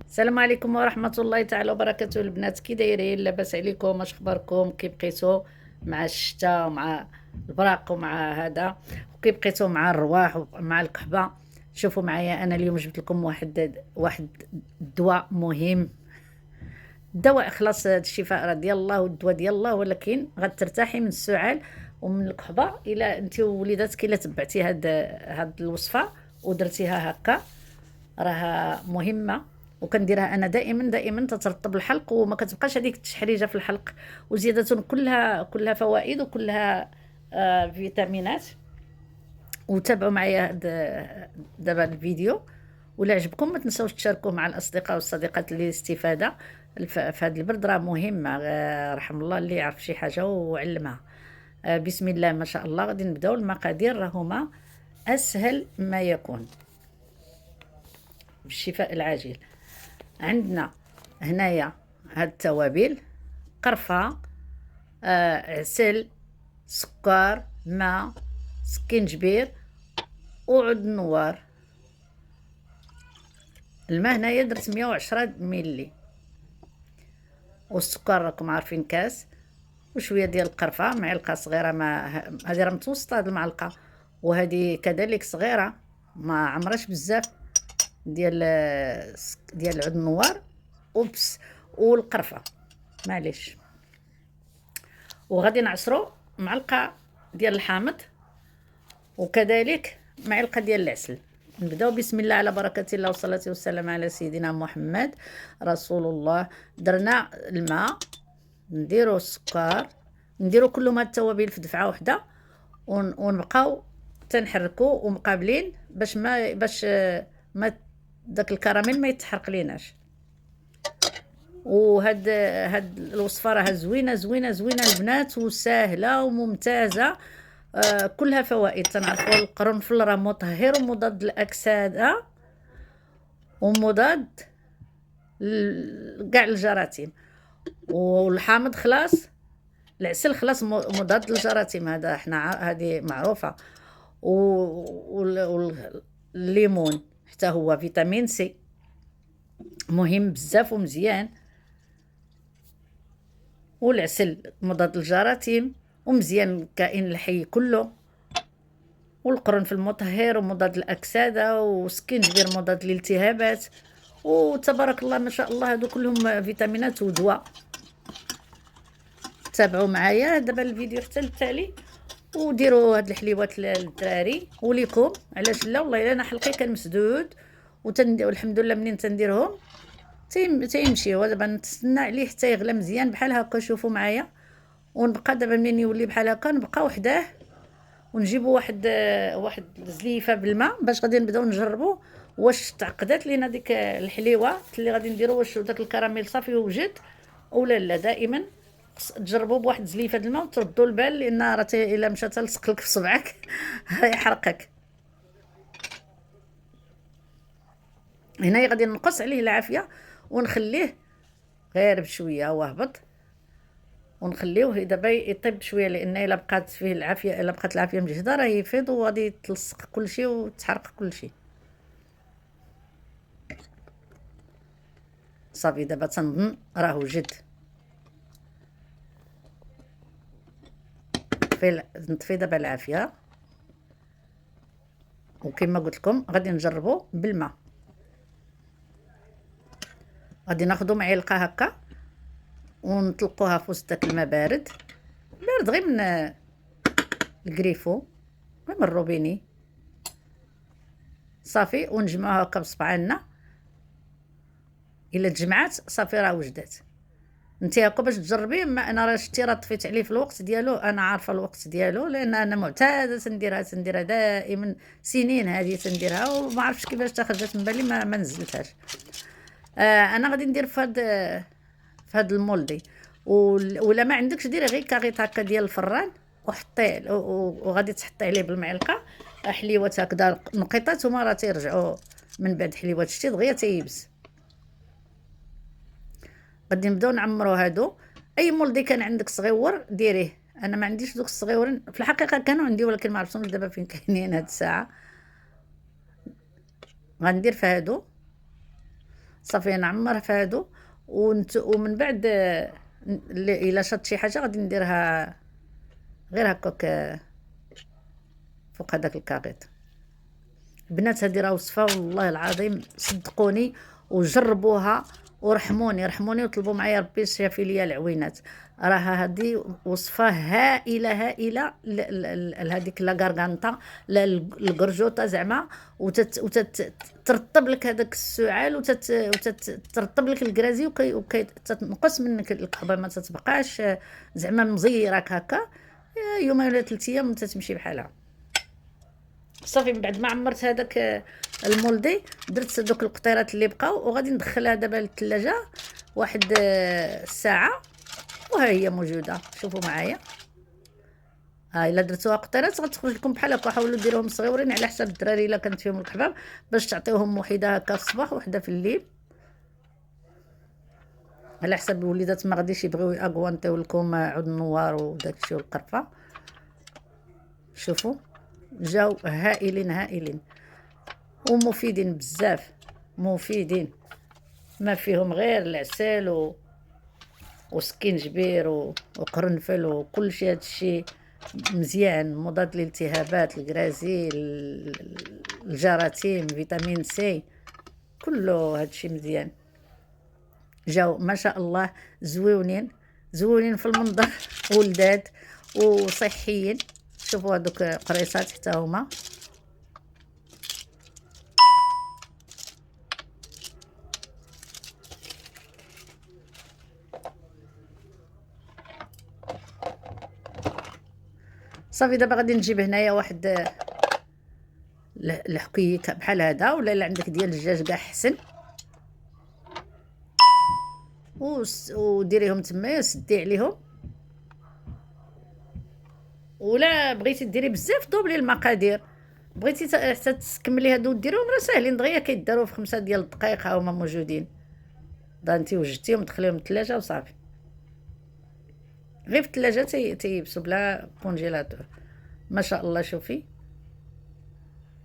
السلام عليكم ورحمة الله تعالى وبركاته. البنات كي دايرين؟ لاباس عليكم؟ اش اخباركم؟ كي بقيتو مع الشتاء ومع البراق ومع هذا، وكي بقيتو مع الرواح ومع الكحبة؟ شوفوا معايا، انا اليوم جبت لكم واحد الدواء مهم. الدواء خلاص، الشفاء راه ديال الله والدواء ديال الله، ولكن غترتاحي من السعال ومن الكحبة الا انت ووليداتك الا تبعتي هاد الوصفة ودرتيها هكا، راها مهمه. وكنديرها انا دائما تترطب الحلق وما كتبقاش هذيك التشحريجه في الحلق، وزياده كلها فوائد وكلها فيتامينات. وتابعوا معايا دابا الفيديو، ولا عجبكم ما تنساوش تشاركوه مع الاصدقاء والصديقات للاستفاده. في هذا البرد راه مهمه، رحم الله اللي يعرف شي حاجه وعلمها. بسم الله ما شاء الله. غادي نبداو. المقادير راهما اسهل ما يكون بالشفاء العاجل. عندنا هنايا هاد التوابل: قرفة، عسل، سكر، ماء، سكينجبير، وعود النوار. الماء هنايا درت 110 ملي، والسكر راكم عارفين كاس، وشويه ديال القرفه، معلقه صغيره. ما هذه راه متوسطه هاد المعلقه، وهذه كذلك صغيره، ما عمرش بزاف ديال عود النوار وبس، والقرفه معليش. وغادي نعصرو معلقه ديال الحامض، وكذلك معلقه ديال العسل. نبداو بسم الله على بركه الله، والصلاه والسلام على سيدنا محمد رسول الله. درنا الماء، نديرو السكر، نديرو كلهم هاد التوابل في دفعه واحده، ونبقاو تنحركو ومقابلين باش ما داك الكراميل ما يتحرق ليناش. هاد الوصفه راها زوينه البنات، وسهله وممتازه. كلها فوائد. تنعرفوا القرنفل راه مطهر ومضاد للاكسده ومضاد كاع الجراثيم، والحامض خلاص، العسل خلاص مضاد للجراثيم، هذا احنا هذه معروفه. والليمون حتى هو فيتامين سي، مهم بزاف ومزيان. والعسل مضاد للجراثيم ومزيان الكائن الحي كله. والقرنفل مطهر ومضاد للأكسدة، وسكينجبير مضاد للالتهابات. وتبارك الله ما شاء الله، هادو كلهم فيتامينات ودواء. تابعوا معايا دابا الفيديو حتى للتالي، وديروا هاد الحليوات للدراري وليكم. علاش لا؟ والله الا انا حلقي كان مسدود، والحمد لله منين تنديرهم تيمشيو. دابا نتسنى عليه حتى يغلى مزيان بحال هكا. شوفوا معايا، ونبقى دابا منين يولي بحال هكا نبقى وحداه، ونجيبوا واحد زليفه بالماء باش غادي نبداو نجربوا واش تعقدات لينا ديك الحليوه اللي غادي نديروا، واش داك الكراميل صافي وجد اولا لا. دائما تجربوا بواحد زليفه الماء وتردوا البال، لان راه الا مشى تلصق لك في صبعك يحرقك. هنايا غادي نقص عليه العافيه ونخليه غير بشويه وهبط، ونخليوه دابا يطيب شويه، لان الا بقات فيه العافيه، الا بقات العافيه مجهده راه يفيض وغادي تلصق كلشي وتحرق كلشي. صافي دابا تنظن راه وجد. نطفي دابا العافيه، وكما قلت لكم غادي نجربوا بالماء. غادي ناخذوا معلقه هكا ونطلقوها في وسط داك الماء بارد غير من الكريفو، غير من الروبيني صافي. ونجمعوها هكا بصبعنا، الا تجمعات صافي راه وجدات. انت هكا باش تجربيه، ما انا راه شتي راه طفيت عليه في الوقت ديالو، انا عارفه الوقت ديالو، لان انا معتاده تنديرها دائما سنين هذه تنديرها، وما عرفتش كيفاش خرجت من بالي ما نزلتهاش. انا غادي ندير في هاد المولدي، ولا ما عندكش ديري غير كاغيط هكا ديال الفران وحطيه، وغادي تحطي عليه بالمعلقه حليوات هكذا نقيطات، هما راه تيرجعوا من بعد حليوات شتي دغيا تيبس. غادي نبداو نعمرو هادو. اي مولدي كان عندك صغيور ديريه، انا ما عنديش دوك الصغيورين، في الحقيقه كانوا عندي ولكن ما عرفتهمش دابا فين كاينين هاد الساعه. غندير في هادو صافي نعمّر في هادو ومن بعد إلا شَط شي حاجة غادي نديرها غير هكاك فوق هداك الكاغيط. البنات هادي راه وصفة والله العظيم صدقوني وجربوها ورحموني وطلبوا معايا ربي يشافي ليا العوينات. راها هادي وصفة هائلة لهاديك لا غارغانطا القرجوطة زعما ترطب لك هذاك السعال ترطب لك الكرازي تنقص منك الكحبة ما تتبقاش زعما مزيراك هكا. يومين ولا 3 ايام تتمشي بحالها. صافي من بعد ما عمرت هذاك المولدي درت دوك القطيرات اللي بقاو وغادي ندخلها دابا للثلاجه واحد الساعه وها هي موجوده. شوفوا معايا الا درتوها قطيرات غتخرج لكم بحال هكا. حاولوا ديروهم صغيورين على حساب الدراري الا كانت فيهم الكحباب باش تعطيوهم وحده هكا في الصباح وحده في الليل على حساب الوليدات ما غاديش يبغيو ياكوانطيو لكم عود النوار وداكشي والقرفه. شوفوا جاو هائلين ومفيدين بزاف مفيدين ما فيهم غير العسل وسكينجبير وقرنفل وكل شيء. هادشي مزيان مضاد للالتهابات الكرازي الجراثيم فيتامين سي كله هادشي مزيان. جاو ما شاء الله زويونين في المنظر ولداد وصحيين. شوفوا هذوك قريصات حتى هما صافي. دابا غادي نجيب هنايا واحد الحكيك بحال هذا ولا الا عندك ديال الدجاج كاع حسن وديريهم تمايا سدي عليهم. ولا بغيتي ديري بزاف دوبلي المقادير. بغيتي حتى تكملي هادو ديريهم راه ساهلين دغيا كيداروا في 5 ديال الدقائق ها هما موجودين. انتي وجدتيهم تخليهم الثلاجه وصافي. غير في الثلاجه تيبسوا بلا كونجيلاتور. ما شاء الله شوفي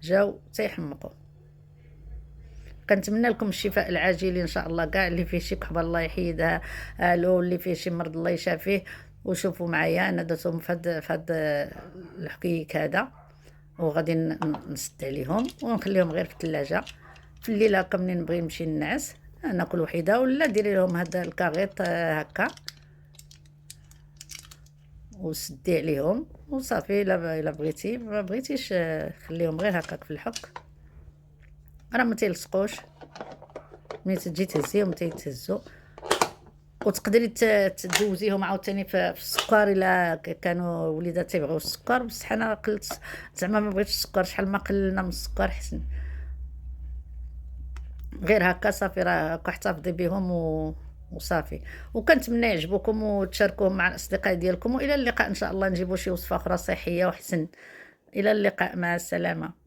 جاو تيحمقوا. كنتمنى لكم الشفاء العاجل ان شاء الله. كاع اللي فيه شي كحبه الله يحيدها له اللي فيه شي مرض الله يشافيه. وشوفوا معايا انا درتهم فهاد الحكيك هذا وغادي نسد عليهم ونخليهم غير في الثلاجه. في الليل هكا منين نبغي نمشي ننعس ناكل وحده ولا ديري لهم هذا الكاغيط هكا وسدي عليهم وصافي. الا بغيتي ما بغيتيش خليهم غير هكاك في الحك راه ما تيلصقوش. ملي تجي تهزيهم تيتهزوا. وتقدري تدوزيهم عاوتاني في السكر الا كانوا وليدات تيبغيو السكر. بصح انا قلت زعما ما بغيتش السكر. شحال ما قللنا من السكر حسن. غير هكا صافي راه احتفظي بهم وصافي. وكنتمنى يعجبوكم وتشاركوهم مع الاصدقاء ديالكم. والى اللقاء ان شاء الله نجيبوا شي وصفه اخرى صحيه وحسن. الى اللقاء مع السلامه.